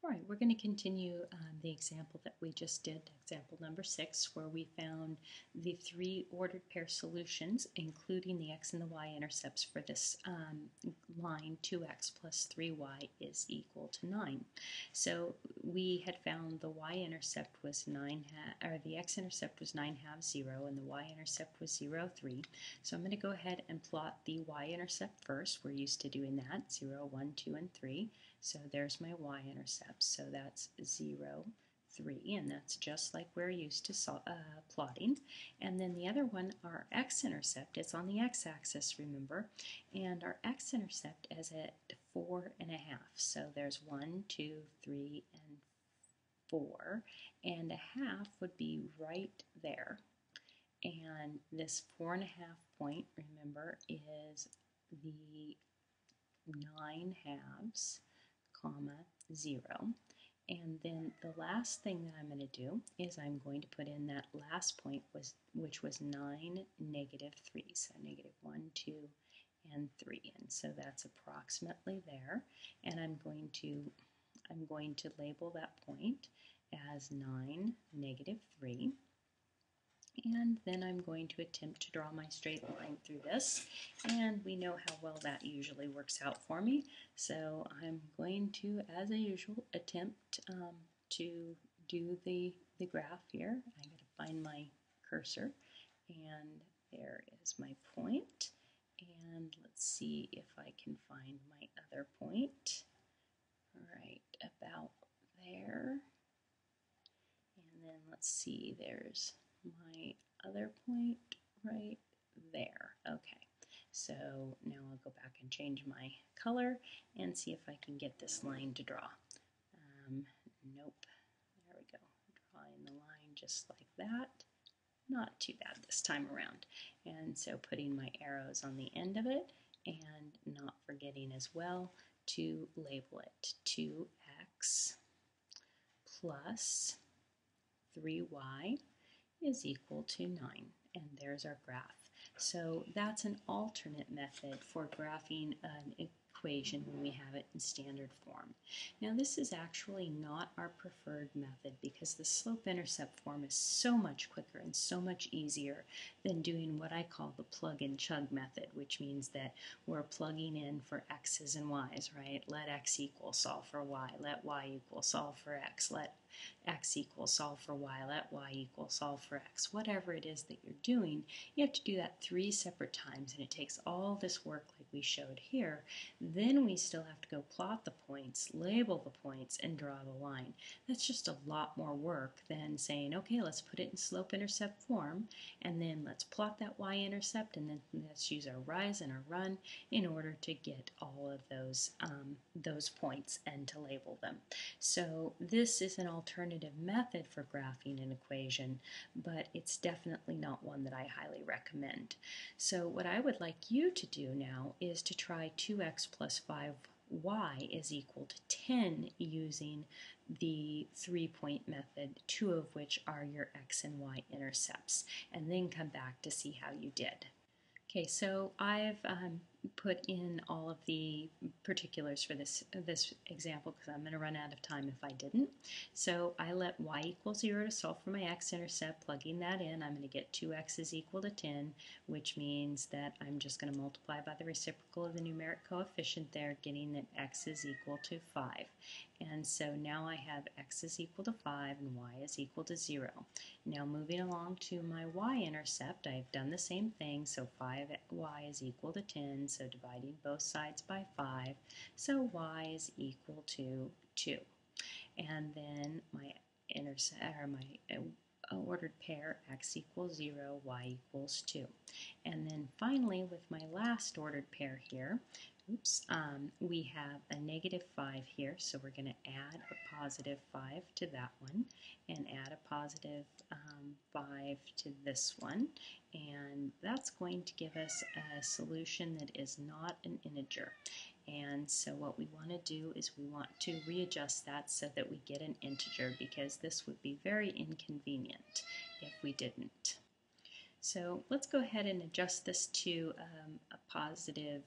All right, we're going to continue the example that we just did, example number 6, where we found the 3 ordered pair solutions, including the x and the y intercepts for this line 2x plus 3y is equal to 9. So we had found the y-intercept was the x-intercept was 9 halves 0, and the y-intercept was 0, 3. So I'm going to go ahead and plot the y-intercept first. We're used to doing that, 0, 1, 2, and 3. So there's my y-intercept, so that's 0, 3, and that's just like we're used to plotting. And then the other one, our x-intercept, it's on the x-axis, remember, and our x-intercept is at 4 and a half. So there's 1, 2, 3, and 4, and a half would be right there. And this 4 and a half point, remember, is the 9 halves, comma, 0. And then the last thing that I'm going to do is I'm going to put in that last point, which was 9, negative 3. So negative 1, 2, and 3. And so that's approximately there. And I'm going to label that point as 9, negative 3. And then I'm going to attempt to draw my straight line through this, and we know how well that usually works out for me. So I'm going to, as usual, attempt to do the graph here. I'm going to find my cursor, and there is my point. And let's see if I can find my other point right about there. And then let's see, there's my other point right there. Okay, so now I'll go back and change my color and see if I can get this line to draw. Nope, there we go. Drawing the line just like that. Not too bad this time around. And so putting my arrows on the end of it, and not forgetting as well to label it 2x plus 3y is equal to 9, and there's our graph. So that's an alternate method for graphing an equation when we have it in standard form. Now this is actually not our preferred method because the slope-intercept form is so much quicker and so much easier than doing what I call the plug-and-chug method, which means that we're plugging in for x's and y's, right? Let x equal solve for y, let y equal solve for x, let x equal solve for y, let y equal solve for x. Whatever it is that you're doing, you have to do that 3 separate times, and it takes all this work like we showed here. Then we still have to go plot the points, label the points, and draw the line. That's just a lot more work than saying, okay, let's put it in slope-intercept form, and then let's plot that y-intercept, and then let's use our rise and our run in order to get all of those points and to label them. So this is an alternative method for graphing an equation, but it's definitely not one that I highly recommend. So what I would like you to do now is to try 2x plus 5y is equal to 10 using the 3-point method, 2 of which are your x and y intercepts, and then come back to see how you did. Okay, so I've put in all of the particulars for this example because I'm going to run out of time if I didn't. So I let y equal 0 to solve for my x-intercept. Plugging that in, I'm going to get 2x is equal to 10, which means that I'm just going to multiply by the reciprocal of the numeric coefficient there, getting that x is equal to 5. And so now I have x is equal to 5 and y is equal to 0. Now moving along to my y-intercept, I've done the same thing, so 5y is equal to 10, so dividing both sides by 5, so y is equal to 2. And then my ordered pair, x equals 0, y equals 2. And then finally, with my last ordered pair here, we have a negative 5 here, so we're going to add a positive 5 to that one and add a positive 5 to this one, and that's going to give us a solution that is not an integer. And so what we want to do is we want to readjust that so that we get an integer, because this would be very inconvenient if we didn't. So let's go ahead and adjust this to a positive